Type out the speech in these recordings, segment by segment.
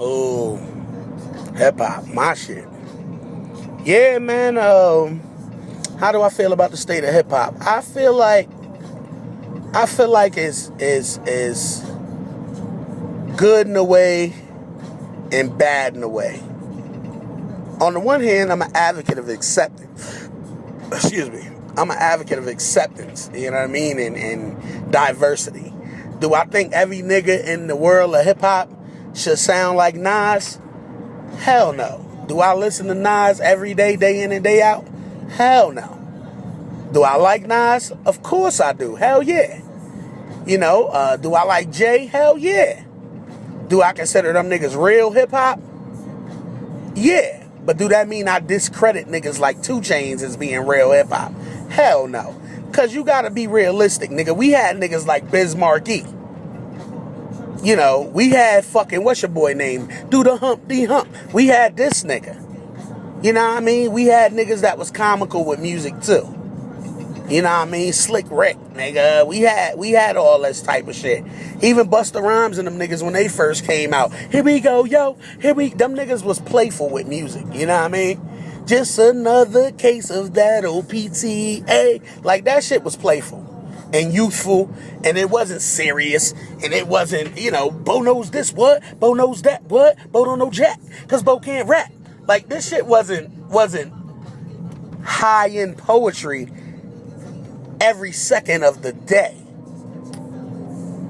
Oh, hip hop, my shit. Yeah, man. How do I feel about the state of hip hop? I feel like it's good in a way and bad in a way. On the one hand, I'm an advocate of acceptance. Excuse me. I'm an advocate of acceptance, you know what I mean, and diversity. Do I think every nigga in the world of hip-hop should sound like Nas? Hell no. Do I listen to Nas every day, day in and day out? Hell no. Do I like Nas? Of course I do. Hell yeah. You know, do I like Jay? Hell yeah. Do I consider them niggas real hip-hop? Yeah. But do that mean I discredit niggas like 2 Chainz as being real hip-hop? Hell no. Because you got to be realistic, nigga. We had niggas like Biz Markie. You know, we had fucking, what's your boy name? Do the Humpty Hump. We had this nigga. You know what I mean? We had niggas that was comical with music too. You know what I mean? Slick Rick, nigga. We had all this type of shit. Even Busta Rhymes and them niggas when they first came out. Here we go, yo. Them niggas was playful with music. You know what I mean? Just another case of that OPTA. Like, that shit was playful and youthful, and it wasn't serious, and it wasn't, you know, Bo knows this, what? Bo knows that, what? Bo don't know jack, because Bo can't rap. Like, this shit wasn't high-end poetry every second of the day.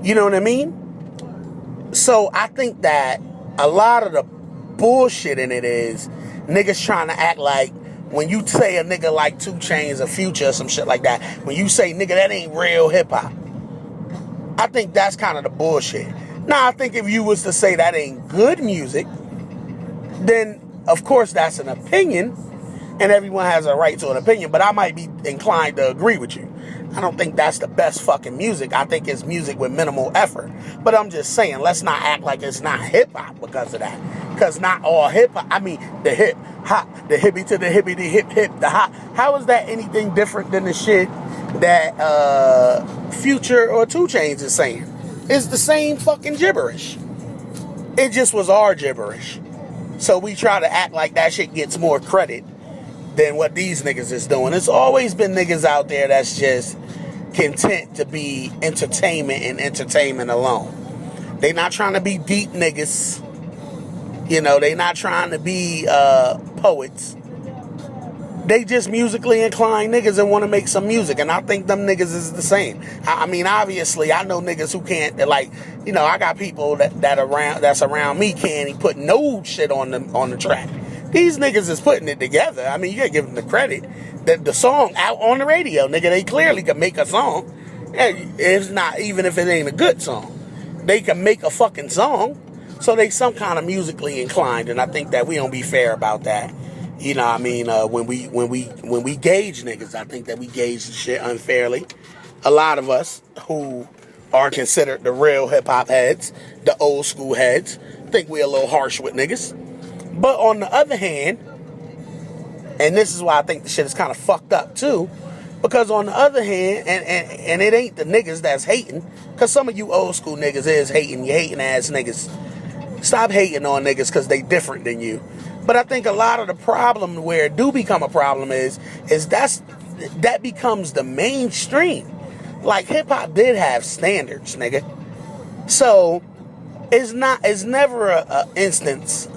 You know what I mean? So I think that a lot of the bullshit in it is niggas trying to act like when you say a nigga like 2 Chainz or Future or some shit like that, when you say, nigga, that ain't real hip-hop. I think that's kind of the bullshit. Now, I think if you was to say that ain't good music, then, of course, that's an opinion, and everyone has a right to an opinion, but I might be inclined to agree with you. I don't think that's the best fucking music. I think it's music with minimal effort. But I'm just saying, let's not act like it's not hip-hop because of that. Because not all hip-hop, I mean, the hip-hop, the hippie to the hippie, the hip-hip, the hop. How is that anything different than the shit that Future or 2 Chainz is saying? It's the same fucking gibberish. It just was our gibberish. So we try to act like that shit gets more credit than what these niggas is doing. It's always been niggas out there that's just content to be entertainment and entertainment alone. They not trying to be deep niggas. You know, they not trying to be poets. They just musically inclined niggas and want to make some music. And I think them niggas is the same. I mean, obviously, I know niggas who can't, like, you know, I got people that's around me can't put no shit on the track. These niggas is putting it together. I mean, you gotta give them the credit. The song out on the radio, nigga, they clearly can make a song. It's not, even if it ain't a good song, they can make a fucking song. So they some kind of musically inclined, and I think that we don't be fair about that. You know what I mean? When we gauge niggas, I think that we gauge the shit unfairly. A lot of us who are considered the real hip-hop heads, the old school heads, think we're a little harsh with niggas. But on the other hand, and this is why I think the shit is kind of fucked up too, because on the other hand, and it ain't the niggas that's hating, because some of you old school niggas is hating, you hating ass niggas. Stop hating on niggas because they different than you. But I think a lot of the problem where it do become a problem is that becomes the mainstream. Like, hip-hop did have standards, nigga. So it's never a instance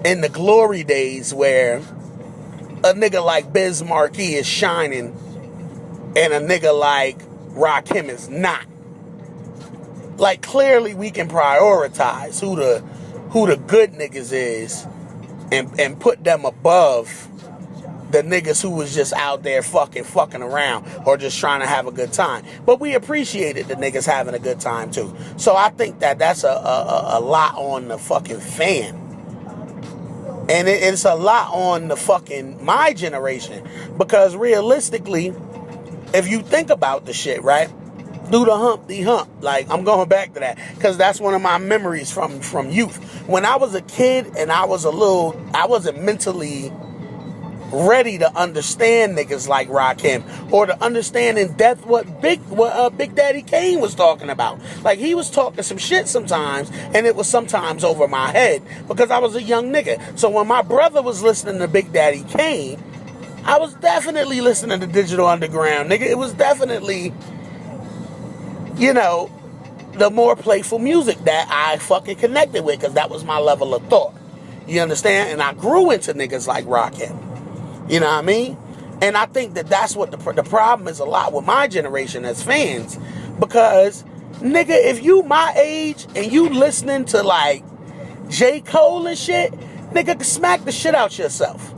in the glory days where a nigga like Biz Markie is shining and a nigga like Rakim is not. Like, clearly we can prioritize who the good niggas is and put them above the niggas who was just out there fucking around or just trying to have a good time. But we appreciated the niggas having a good time too. So I think that that's a lot on the fucking fan. And it's a lot on the fucking my generation. Because realistically, if you think about the shit, right? Do the Humpty Hump. Like, I'm going back to that. Because that's one of my memories from youth. When I was a kid and I wasn't mentally ready to understand niggas like Rakim, or to understand in depth what Big Daddy Kane was talking about. Like, he was talking some shit sometimes, and it was sometimes over my head because I was a young nigga. So when my brother was listening to Big Daddy Kane, I was definitely listening to Digital Underground, nigga. It was definitely, you know, the more playful music that I fucking connected with, because that was my level of thought. You understand? And I grew into niggas like Rakim. You know what I mean? And I think that that's what the problem is a lot with my generation as fans. Because, nigga, if you my age and you listening to, like, J. Cole and shit, nigga, can smack the shit out yourself.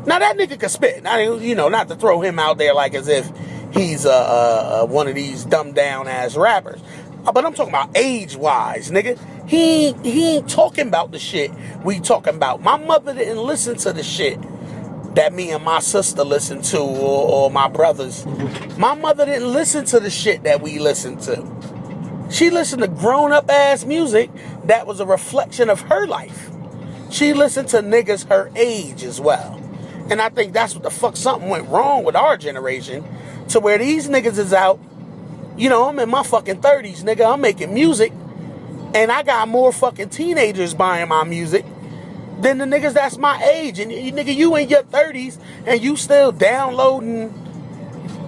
Now, that nigga can spit. Now, you know, not to throw him out there like as if he's one of these dumbed-down ass rappers. But I'm talking about age-wise, nigga. He ain't talking about the shit we talking about. My mother didn't listen to the shit that me and my sister listened to, or my brothers. My mother didn't listen to the shit that we listened to. She listened to grown-up ass music that was a reflection of her life. She listened to niggas her age as well. And I think that's what the fuck, something went wrong with our generation, to where these niggas is out. You know, I'm in my fucking 30s, nigga. I'm making music, and I got more fucking teenagers buying my music than the niggas that's my age. And nigga, you in your 30s and you still downloading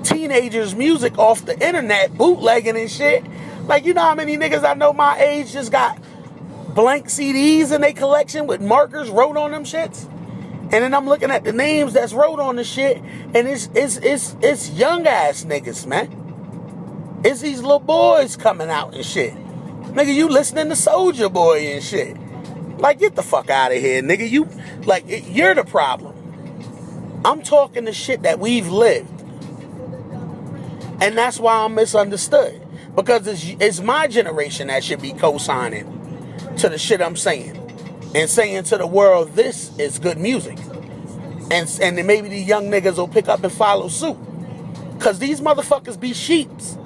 teenagers' music off the internet, bootlegging and shit. Like, you know how many niggas I know my age just got blank CDs in their collection with markers wrote on them shits? And then I'm looking at the names that's wrote on the shit, and it's young ass niggas, man. It's these little boys coming out and shit. Nigga, you listening to Soulja Boy and shit. Like, get the fuck out of here, nigga. You're the problem. I'm talking the shit that we've lived. And that's why I'm misunderstood. Because it's my generation that should be co-signing to the shit I'm saying. And saying to the world, this is good music. And then maybe the young niggas will pick up and follow suit. Because these motherfuckers be sheeps.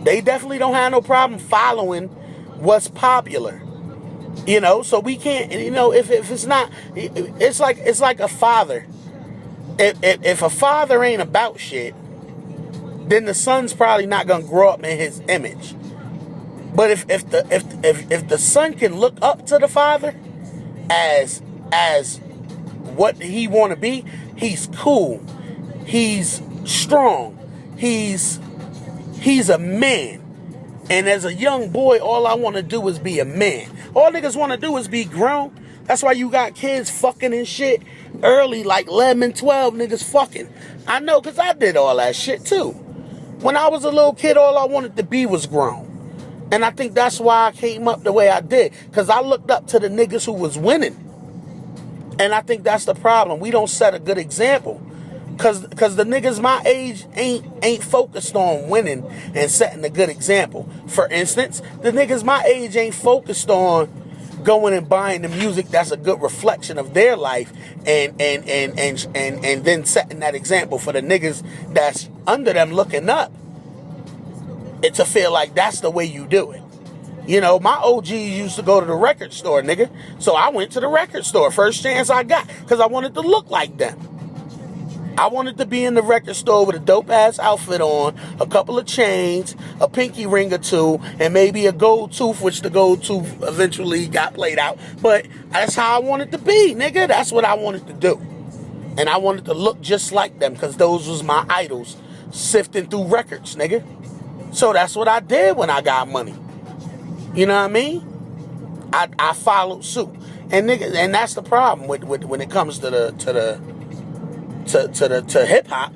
They definitely don't have no problem following what's popular. You know, so we can't, you know, if it's not, it's like a father. If a father ain't about shit, then the son's probably not gonna grow up in his image. But if the son can look up to the father as what he want to be, he's cool, he's strong, he's a man. And as a young boy, all I want to do is be a man. All niggas want to do is be grown. That's why you got kids fucking and shit early, like 11, 12 niggas fucking. I know, because I did all that shit too. When I was a little kid, all I wanted to be was grown. And I think that's why I came up the way I did. Because I looked up to the niggas who was winning. And I think that's the problem. We don't set a good example. Cause the niggas my age ain't focused on winning and setting a good example. For instance, the niggas my age ain't focused on going and buying the music that's a good reflection of their life and then setting that example for the niggas that's under them looking up. It's to feel like that's the way you do it. You know, my OGs used to go to the record store, nigga. So I went to the record store first chance I got because I wanted to look like them. I wanted to be in the record store with a dope-ass outfit on, a couple of chains, a pinky ring or two, and maybe a gold tooth, which the gold tooth eventually got played out. But that's how I wanted to be, nigga. That's what I wanted to do. And I wanted to look just like them because those was my idols, sifting through records, nigga. So that's what I did when I got money. You know what I mean? I followed suit. And nigga, and that's the problem with when it comes to hip hop.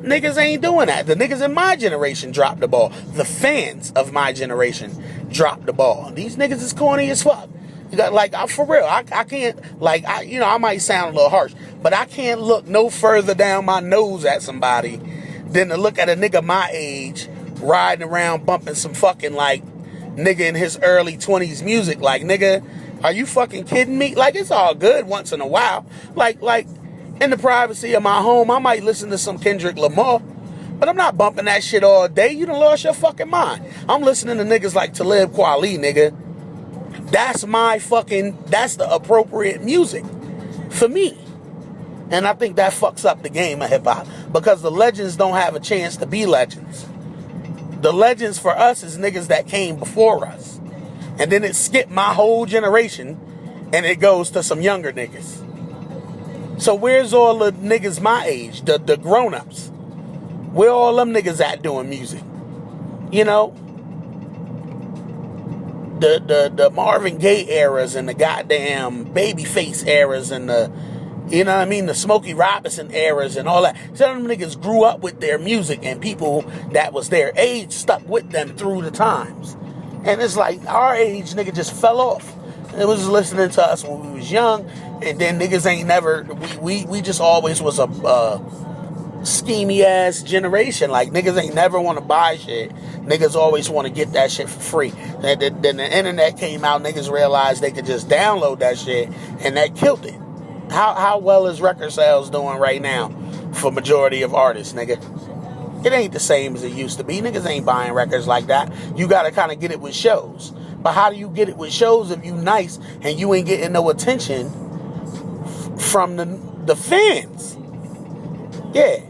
Niggas ain't doing that. The niggas in my generation dropped the ball. The fans of my generation dropped the ball. These niggas is corny as fuck. You got, like, for real, I can't, like, I might sound a little harsh, but I can't look no further down my nose at somebody than to look at a nigga my age riding around bumping some fucking, like, nigga in his early 20s music. Like, nigga, are you fucking kidding me? Like, it's all good once in a while. Like, in the privacy of my home, I might listen to some Kendrick Lamar, but I'm not bumping that shit all day. You done lost your fucking mind. I'm listening to niggas like Talib Kweli, nigga. That's the appropriate music for me. And I think that fucks up the game of hip-hop, because the legends don't have a chance to be legends. The legends for us is niggas that came before us. And then it skipped my whole generation, and it goes to some younger niggas. So where's all the niggas my age, the grown-ups? Where all them niggas at doing music? You know? The Marvin Gaye eras and the goddamn Babyface eras and the, you know what I mean, the Smokey Robinson eras and all that. Some of them niggas grew up with their music, and people that was their age stuck with them through the times. And it's like our age nigga just fell off. It was listening to us when we was young, and then niggas ain't never, we just always was a schemy ass generation. Like, niggas ain't never want to buy shit. Niggas always want to get that shit for free. Then the internet came out, niggas realized they could just download that shit, and that killed it. How well is record sales doing right now for majority of artists, nigga? It ain't the same as it used to be. Niggas ain't buying records like that. You gotta kind of get it with shows. But how do you get it with shows if you nice and you ain't getting no attention from the fans? Yeah.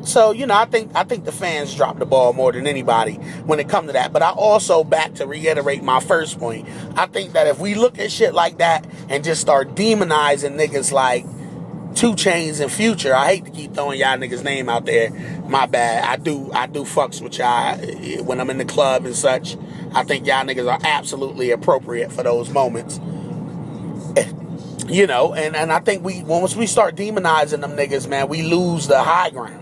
So, you know, I think the fans drop the ball more than anybody when it comes to that. But I also, back to reiterate my first point, I think that if we look at shit like that and just start demonizing niggas like 2 Chainz and Future, I hate to keep throwing y'all niggas' name out there. My bad. I do fucks with y'all when I'm in the club and such. I think y'all niggas are absolutely appropriate for those moments. You know, and I think once we start demonizing them niggas, man, we lose the high ground.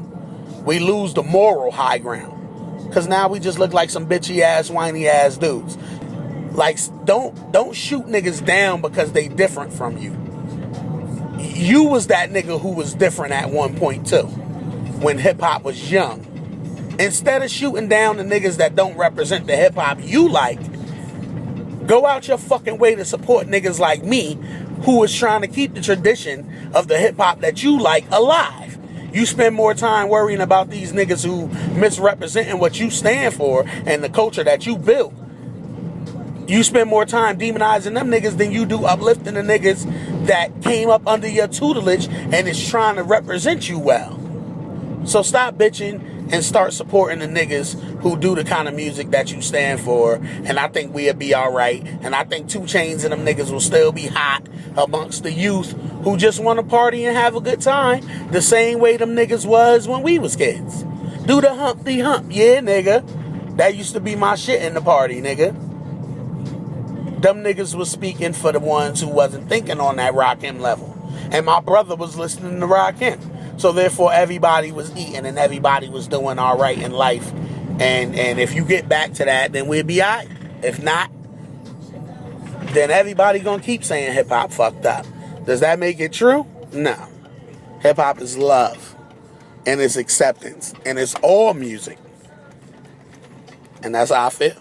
We lose the moral high ground. Because now we just look like some bitchy ass, whiny ass dudes. Like, don't shoot niggas down because they different from you. You was that nigga who was different at one point too, when hip-hop was young. Instead of shooting down the niggas that don't represent the hip-hop you like, go out your fucking way to support niggas like me, who is trying to keep the tradition of the hip-hop that you like alive. You spend more time worrying about these niggas who misrepresenting what you stand for and the culture that you built. You spend more time demonizing them niggas than you do uplifting the niggas that came up under your tutelage and is trying to represent you well. So stop bitching and start supporting the niggas who do the kind of music that you stand for. And I think we'll be alright. And I think 2 Chainz and them niggas will still be hot amongst the youth who just want to party and have a good time, the same way them niggas was when we was kids. Do the Humpty Hump, yeah, nigga. That used to be my shit in the party, nigga. Them niggas was speaking for the ones who wasn't thinking on that Rakim level. And my brother was listening to Rakim. So therefore everybody was eating and everybody was doing all right in life. And if you get back to that, then we'll be all right. If not, then everybody gonna keep saying hip-hop fucked up. Does that make it true? No. Hip-hop is love. And it's acceptance. And it's all music. And that's how I feel.